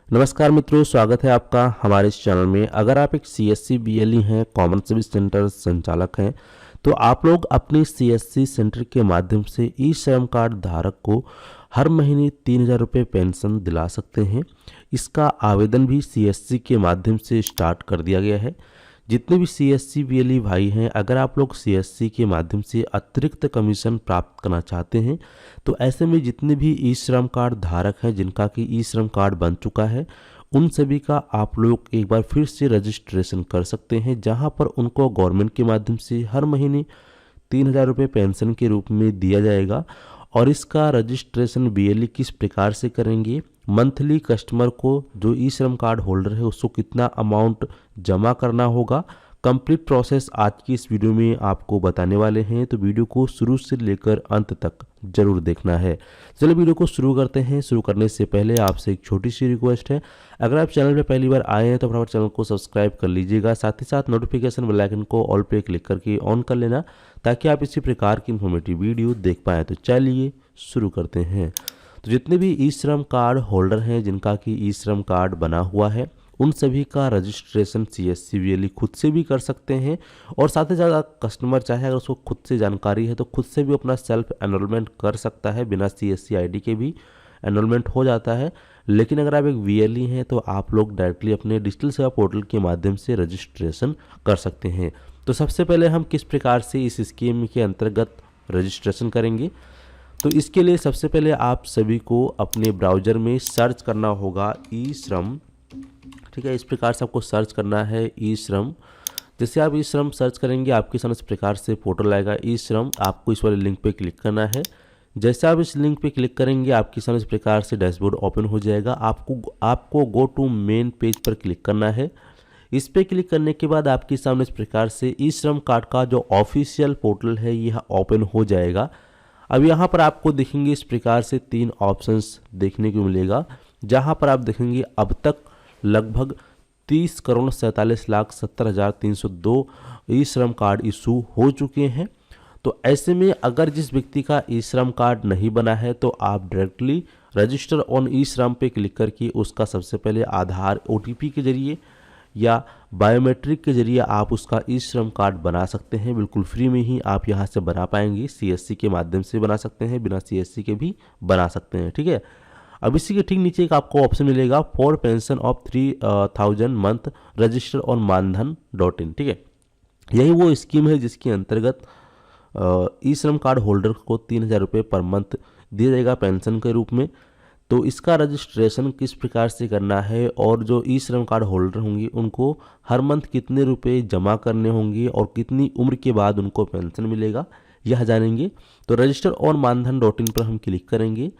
नमस्कार मित्रों, स्वागत है आपका हमारे इस चैनल में। अगर आप एक सीएससी बीएलई हैं, कॉमन सर्विस सेंटर संचालक हैं, तो आप लोग अपनी सीएससी सेंटर के माध्यम से ई श्रम कार्ड धारक को हर महीने 3,000 रुपये पेंशन दिला सकते हैं। इसका आवेदन भी सीएससी के माध्यम से स्टार्ट कर दिया गया है। जितने भी सीएससी बीएलई भाई हैं, अगर आप लोग सीएससी के माध्यम से अतिरिक्त कमीशन प्राप्त करना चाहते हैं, तो ऐसे में जितने भी ई श्रम कार्ड धारक हैं जिनका कि ई श्रम कार्ड बन चुका है, उन सभी का आप लोग एक बार फिर से रजिस्ट्रेशन कर सकते हैं, जहां पर उनको गवर्नमेंट के माध्यम से हर महीने 3,000 रुपये पेंशन के रूप में दिया जाएगा। और इसका रजिस्ट्रेशन बीएलई किस प्रकार से करेंगे, मंथली कस्टमर को जो ई श्रम कार्ड होल्डर है उसको कितना अमाउंट जमा करना होगा, कंप्लीट प्रोसेस आज की इस वीडियो में आपको बताने वाले हैं। तो वीडियो को शुरू से लेकर अंत तक जरूर देखना है। चलिए वीडियो को शुरू करते हैं। शुरू करने से पहले आपसे एक छोटी सी रिक्वेस्ट है, अगर आप चैनल पे पहली बार आए हैं तो फटाफट चैनल को सब्सक्राइब कर लीजिएगा। साथ ही साथ नोटिफिकेशन बेल आइकन को ऑल पे क्लिक करके ऑन कर लेना, ताकि आप इसी प्रकार की इन्फॉर्मेटिव वीडियो देख पाएँ। तो चलिए शुरू करते हैं। तो जितने भी ई श्रम कार्ड होल्डर हैं जिनका कि ई श्रम कार्ड बना हुआ है, उन सभी का रजिस्ट्रेशन सीएससी बीएलई खुद से भी कर सकते हैं। और साथ ही साथ कस्टमर चाहे अगर उसको खुद से जानकारी है तो खुद से भी अपना सेल्फ एनरोलमेंट कर सकता है। बिना सीएससी आईडी के भी एनरोलमेंट हो जाता है। लेकिन अगर आप एक वीएलई हैं तो आप लोग डायरेक्टली अपने डिजिटल सेवा पोर्टल के माध्यम से रजिस्ट्रेशन कर सकते हैं। तो सबसे पहले हम किस प्रकार से इस स्कीम के अंतर्गत रजिस्ट्रेशन करेंगे, तो इसके लिए सबसे पहले आप सभी को अपने ब्राउज़र में सर्च करना होगा ई श्रम। ठीक है, इस प्रकार से आपको सर्च करना है ई श्रम। जैसे आप ई श्रम सर्च करेंगे, आपके सामने इस प्रकार से पोर्टल आएगा ई श्रम। आपको इस वाले लिंक पे क्लिक करना है। जैसे आप इस लिंक पे क्लिक करेंगे, आपके सामने इस प्रकार से डैशबोर्ड ओपन हो जाएगा। आपको गो टू मेन पेज पर क्लिक करना है। इस पे क्लिक करने के बाद आपके सामने इस प्रकार से ई श्रम कार्ड का जो ऑफिशियल पोर्टल है यह ओपन हो जाएगा। अब यहाँ पर आपको दिखेंगे इस प्रकार से 3 ऑप्शंस देखने को मिलेगा, जहाँ पर आप देखेंगे अब तक लगभग 30,47,70,302 ई श्रम कार्ड इशू हो चुके हैं। तो ऐसे में अगर जिस व्यक्ति का ई श्रम कार्ड नहीं बना है तो आप डायरेक्टली रजिस्टर ऑन ई श्रम पे क्लिक करके उसका सबसे पहले आधार ओटीपी के जरिए या बायोमेट्रिक के जरिए आप उसका ई श्रम कार्ड बना सकते हैं। बिल्कुल फ्री में ही आप यहाँ से बना पाएंगे। सीएससी के माध्यम से बना सकते हैं, बिना सीएससी के भी बना सकते हैं। ठीक है, अब इसी के ठीक नीचे एक आपको ऑप्शन मिलेगा for pension of 3,000 month register on मानधन.in। ठीक है, यही वो स्कीम है जिसके अंतर्गत ई श्रम कार्ड होल्डर को 3,000 रुपये पर मंथ दिया जाएगा पेंशन के रूप में। तो इसका रजिस्ट्रेशन किस प्रकार से करना है और जो ई श्रम कार्ड होल्डर होंगे उनको हर मंथ कितने रुपए जमा करने होंगे और कितनी उम्र के बाद उनको पेंशन मिलेगा, यह जानेंगे। तो रजिस्टर ऑन मानधन.in पर हम क्लिक करेंगे।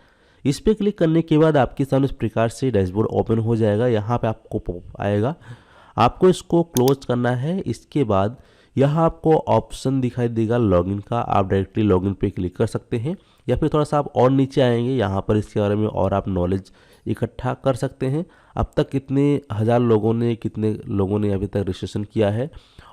इस पर क्लिक करने के बाद आपके सामने इस प्रकार से डैशबोर्ड ओपन हो जाएगा। यहाँ पे आपको पॉप आएगा, आपको इसको क्लोज करना है। इसके बाद यहाँ आपको ऑप्शन दिखाई देगा लॉगिन का, आप डायरेक्टली लॉगिन पे क्लिक कर सकते हैं, या फिर थोड़ा सा आप और नीचे आएंगे, यहाँ पर इसके बारे में और आप नॉलेज इकट्ठा कर सकते हैं। अब तक कितने लोगों ने अभी तक रजिस्ट्रेशन किया है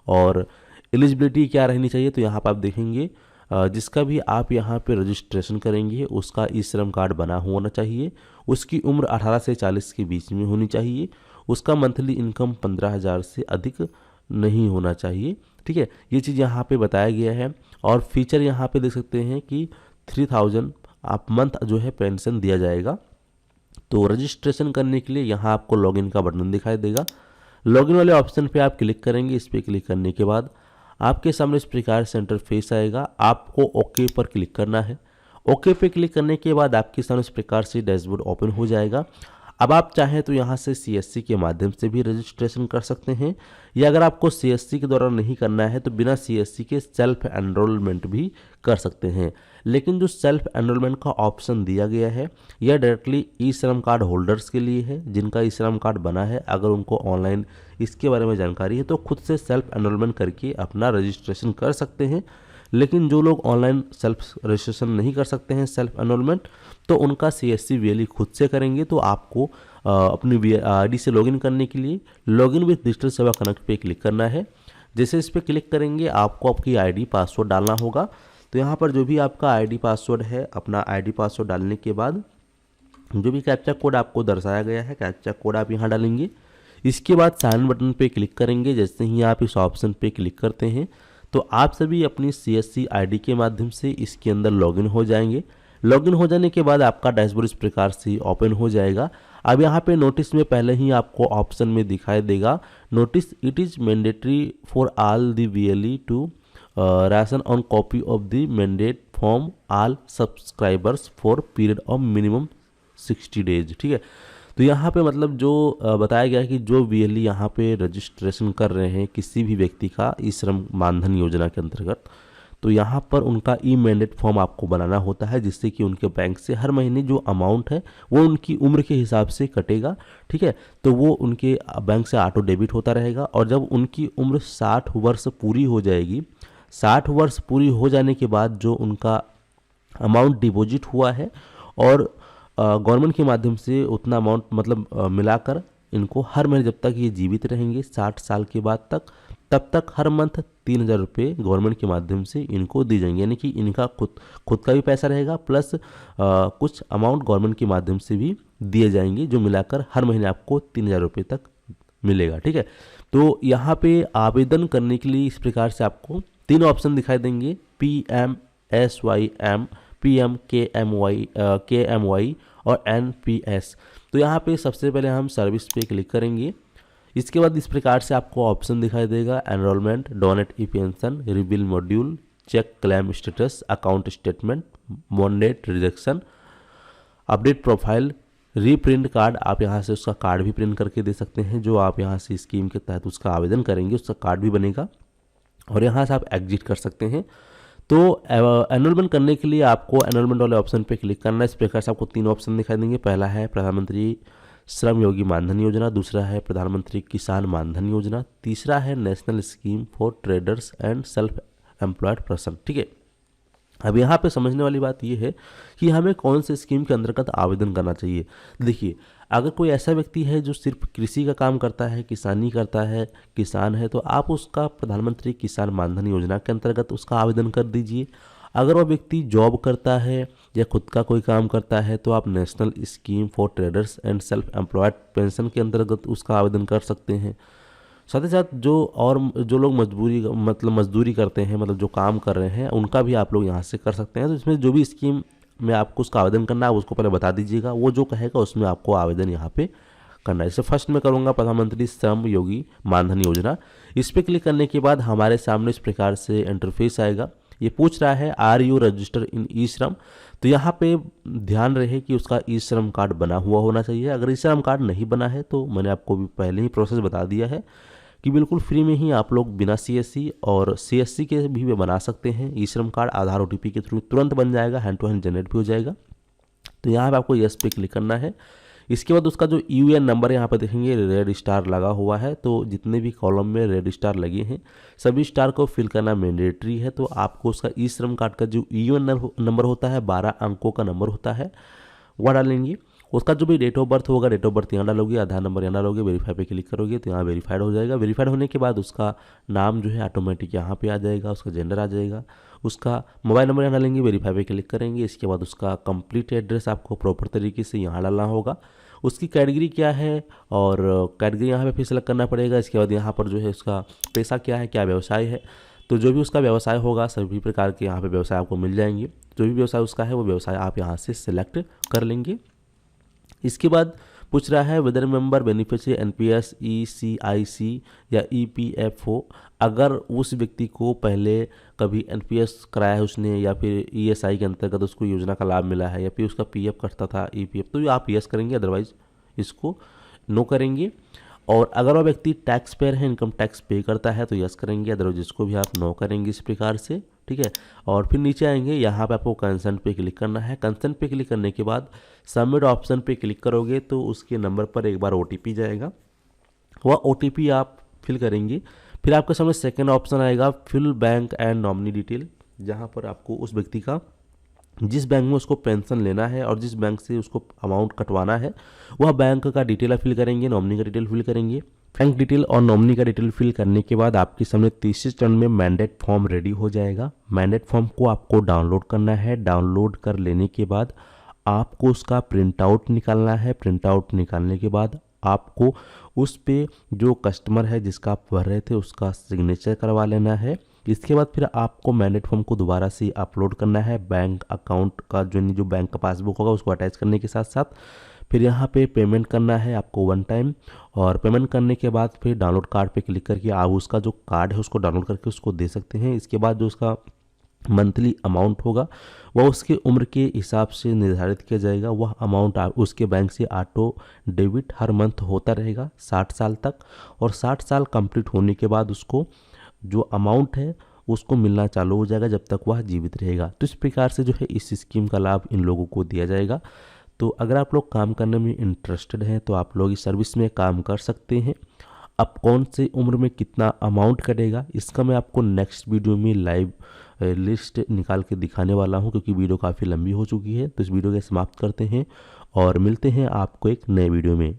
और एलिजिबिलिटी क्या रहनी चाहिए, तो यहाँ पर आप देखेंगे जिसका भी आप यहाँ पे रजिस्ट्रेशन करेंगे उसका ई श्रम कार्ड बना होना चाहिए, उसकी उम्र 18 से 40 के बीच में होनी चाहिए, उसका मंथली इनकम 15,000 से अधिक नहीं होना चाहिए। ठीक है, ये चीज़ यहाँ पे बताया गया है। और फीचर यहाँ पे देख सकते हैं कि 3,000 आप मंथ जो है पेंशन दिया जाएगा। तो रजिस्ट्रेशन करने के लिए यहाँ आपको लॉगिन का बटन दिखाई देगा। लॉगिन वाले ऑप्शन पे आप क्लिक करेंगे। इस पर क्लिक करने के बाद आपके सामने इस प्रकार से इंटरफेस आएगा। आपको ओके पर क्लिक करना है। ओके पे क्लिक करने के बाद आपके सामने इस प्रकार से डैशबोर्ड ओपन हो जाएगा। अब आप चाहें तो यहाँ से सीएससी के माध्यम से भी रजिस्ट्रेशन कर सकते हैं, या अगर आपको सीएससी के द्वारा नहीं करना है तो बिना सीएससी के सेल्फ एनरोलमेंट भी कर सकते हैं। लेकिन जो सेल्फ एनरोलमेंट का ऑप्शन दिया गया है यह डायरेक्टली ई श्रम कार्ड होल्डर्स के लिए है, जिनका ई श्रम कार्ड बना है। अगर उनको ऑनलाइन इसके बारे में जानकारी है तो खुद से सेल्फ एनरोलमेंट करके अपना रजिस्ट्रेशन कर सकते हैं। लेकिन जो लोग ऑनलाइन सेल्फ रजिस्ट्रेशन नहीं कर सकते हैं सेल्फ एनरोलमेंट, तो उनका सीएससी बीएलई खुद से करेंगे। तो आपको अपनी आईडी से लॉगिन करने के लिए लॉगिन विद डिजिटल सेवा कनेक्ट पे क्लिक करना है। जैसे इस पर क्लिक करेंगे आपको आपकी आईडी पासवर्ड डालना होगा। तो यहाँ पर जो भी आपका आईडी पासवर्ड है, अपना आईडी पासवर्ड डालने के बाद जो भी कैप्चा कोड आपको दर्शाया गया है, कैप्चा कोड आप यहाँ डालेंगे। इसके बाद साइन बटन पे क्लिक करेंगे। जैसे ही आप इस ऑप्शन पे क्लिक करते हैं तो आप सभी अपनी CSC ID के माध्यम से इसके अंदर लॉगिन हो जाएंगे। लॉगिन हो जाने के बाद आपका डैशबोर्ड इस प्रकार से ओपन हो जाएगा। अब यहाँ पे नोटिस में पहले ही आपको ऑप्शन में दिखाई देगा, notice it is mandatory for all the VLE to retain on copy of the mandate form all subscribers for period of minimum 60 days. ठीक है, तो यहाँ पे मतलब जो बताया गया है कि जो VLE यहाँ पे रजिस्ट्रेशन कर रहे हैं किसी भी व्यक्ति का ई श्रम मानधन योजना के अंतर्गत, तो यहाँ पर उनका ई मैंडेट फॉर्म आपको बनाना होता है, जिससे कि उनके बैंक से हर महीने जो अमाउंट है वो उनकी उम्र के हिसाब से कटेगा। ठीक है, तो वो उनके बैंक से ऑटो डेबिट होता रहेगा। और जब उनकी उम्र 60 वर्ष पूरी हो जाएगी, 60 वर्ष पूरी हो जाने के बाद जो उनका अमाउंट डिपॉजिट हुआ है और गवर्नमेंट के माध्यम से उतना अमाउंट मतलब मिलाकर इनको हर महीने जब तक ये जीवित रहेंगे 60 साल के बाद तक, तब तक हर मंथ 3000 रुपये गवर्नमेंट के माध्यम से इनको दी जाएंगे। यानी कि इनका खुद का भी पैसा रहेगा प्लस कुछ अमाउंट गवर्नमेंट के माध्यम से भी दिए जाएंगे, जो मिलाकर हर महीने आपको 3000 रुपये तक मिलेगा। ठीक है, तो यहाँ पे आवेदन करने के लिए इस प्रकार से आपको 3 ऑप्शन दिखाई देंगे, PMSYM, KMY और NPS। तो यहाँ पे सबसे पहले हम सर्विस पे क्लिक करेंगे। इसके बाद इस प्रकार से आपको ऑप्शन दिखाई देगा, एनरोलमेंट, डोनेट ई पेंशन, रिबिल module, check claim status, account statement, मोनेट rejection, update profile, reprint card. आप यहाँ से उसका कार्ड भी प्रिंट करके दे सकते हैं, जो आप यहाँ से स्कीम के तहत उसका आवेदन करेंगे उसका कार्ड भी बनेगा, और यहाँ से आप एग्जिट कर सकते हैं। तो एनरोलमेंट करने के लिए आपको एनरोलमेंट वाले ऑप्शन पे क्लिक करना है। इस प्रकार से आपको 3 ऑप्शन दिखाई देंगे। पहला है प्रधानमंत्री श्रम योगी मानधन योजना, दूसरा है प्रधानमंत्री किसान मानधन योजना, तीसरा है national scheme for traders and self employed person. ठीक है, अब यहाँ पे समझने वाली बात ये है कि हमें कौन से स्कीम के अंतर्गत आवेदन करना चाहिए। देखिए, अगर कोई ऐसा व्यक्ति है जो सिर्फ कृषि का काम करता है, किसानी करता है, किसान है, तो आप उसका प्रधानमंत्री किसान मानधन योजना के अंतर्गत उसका आवेदन कर दीजिए। अगर वह व्यक्ति जॉब करता है या खुद का कोई काम करता है तो आप national scheme for traders and self employed pension के अंतर्गत उसका आवेदन कर सकते हैं। साथ ही साथ जो लोग मजदूरी करते हैं, मतलब जो काम कर रहे हैं, उनका भी आप लोग यहाँ से कर सकते हैं। तो इसमें जो भी स्कीम में आपको उसका आवेदन करना है उसको पहले बता दीजिएगा, वो जो कहेगा उसमें आपको आवेदन यहाँ पे करना है। जैसे फर्स्ट में करूँगा प्रधानमंत्री श्रम योगी मानधन योजना। इस पर क्लिक करने के बाद हमारे सामने इस प्रकार से इंटरफेस आएगा। ये पूछ रहा है आर यू रजिस्टर इन ई श्रम। तो यहाँ पे ध्यान रहे कि उसका ई श्रम कार्ड बना हुआ होना चाहिए। अगर ई श्रम कार्ड नहीं बना है तो मैंने आपको भी पहले ही प्रोसेस बता दिया है कि बिल्कुल फ्री में ही आप लोग बिना CSC और CSC के भी बना सकते हैं। ई श्रम कार्ड आधार OTP के थ्रू तुरंत बन जाएगा, हैंड टू हैंड जनरेट भी हो जाएगा। तो यहाँ पे आपको यस पे क्लिक करना है। इसके बाद उसका जो UN नंबर यहाँ पर देखेंगे रेड स्टार लगा हुआ है, तो जितने भी कॉलम में रेड स्टार लगे हैं सभी स्टार को फिल करना मैंडेटरी है। तो आपको उसका ई श्रम कार्ड का जो UN नंबर होता है 12 अंकों का नंबर होता है वह डालेंगे। उसका जो भी डेट ऑफ बर्थ होगा, डेट ऑफ बर्थ यहाँ डालोगे, आधार नंबर यहाँ डालोगे, वेरीफाई पे क्लिक करोगे तो यहाँ वेरीफाइड हो जाएगा। वेरीफाइड होने के बाद उसका नाम जो है ऑटोमेटिक यहाँ पे आ जाएगा, उसका जेंडर आ जाएगा, उसका मोबाइल नंबर यहाँ डालेंगे, वेरीफाई पे क्लिक करेंगे। इसके बाद उसका कंप्लीट एड्रेस आपको प्रॉपर तरीके से यहाँ डालना होगा। उसकी कैटेगरी क्या है और कैटेगरी यहाँ पे फिर सेलेक्ट करना पड़ेगा। इसके बाद यहाँ पर जो है उसका पैसा क्या है, क्या व्यवसाय है, तो जो भी उसका व्यवसाय होगा सभी प्रकार के यहाँ पे व्यवसाय आपको मिल जाएंगे। जो भी व्यवसाय उसका है वो व्यवसाय आप यहाँ से सिलेक्ट कर लेंगे। इसके बाद पूछ रहा है whether member beneficiary NPS, ECIC या EPFO। अगर उस व्यक्ति को पहले कभी NPS कराया है उसने या फिर ESI के अंतर्गत उसको योजना का लाभ मिला है या फिर उसका PF कटता था EPF, तो आप यस करेंगे, अदरवाइज इसको नो करेंगे। और अगर वह व्यक्ति टैक्स पेयर है, इनकम टैक्स पे करता है तो यस करेंगे, अदरवाइज इसको भी आप नो करेंगे इस प्रकार से। ठीक है, और फिर नीचे आएंगे, यहाँ पे आपको कंसेंट पे क्लिक करना है। कंसेंट पे क्लिक करने के बाद सबमिट ऑप्शन पे क्लिक करोगे तो उसके नंबर पर एक बार OTP जाएगा, वह OTP आप फिल करेंगे। फिर आपके सामने सेकंड ऑप्शन आएगा fill bank and nominee detail, जहाँ पर आपको उस व्यक्ति का जिस बैंक में उसको पेंशन लेना है और जिस बैंक से उसको अमाउंट कटवाना है वह बैंक का डिटेल फिल करेंगे, नॉमिनी का डिटेल फिल करेंगे। बैंक डिटेल और नॉमिनी का डिटेल फिल करने के बाद आपके सामने तीसरे चरण में मैंडेट फॉर्म रेडी हो जाएगा। मैंडेट फॉर्म को आपको डाउनलोड करना है। डाउनलोड कर लेने के बाद आपको उसका प्रिंट आउट निकालना है। प्रिंट आउट निकालने के बाद आपको उस पे जो कस्टमर है जिसका आप भर रहे थे उसका सिग्नेचर करवा लेना है। इसके बाद फिर आपको मैंडेट फॉर्म को दोबारा से अपलोड करना है। बैंक अकाउंट का जो बैंक का पासबुक होगा उसको अटैच करने के साथ साथ फिर यहाँ पे पेमेंट करना है आपको 1 टाइम। और पेमेंट करने के बाद फिर डाउनलोड कार्ड पे क्लिक करके आप उसका जो कार्ड है उसको डाउनलोड करके उसको दे सकते हैं। इसके बाद जो उसका मंथली अमाउंट होगा वह उसके उम्र के हिसाब से निर्धारित किया जाएगा। वह अमाउंट उसके बैंक से ऑटो डेबिट हर मंथ होता रहेगा 60 साल तक। और 60 साल कंप्लीट होने के बाद उसको जो अमाउंट है उसको मिलना चालू हो जाएगा जब तक वह जीवित रहेगा। तो इस प्रकार से जो है इस स्कीम का लाभ इन लोगों को दिया जाएगा। तो अगर आप लोग काम करने में इंटरेस्टेड हैं तो आप लोग इस सर्विस में काम कर सकते हैं। अब कौन से उम्र में कितना अमाउंट कटेगा इसका मैं आपको नेक्स्ट वीडियो में लाइव लिस्ट निकाल के दिखाने वाला हूं, क्योंकि वीडियो काफ़ी लंबी हो चुकी है। तो इस वीडियो को समाप्त करते हैं और मिलते हैं आपको एक नए वीडियो में।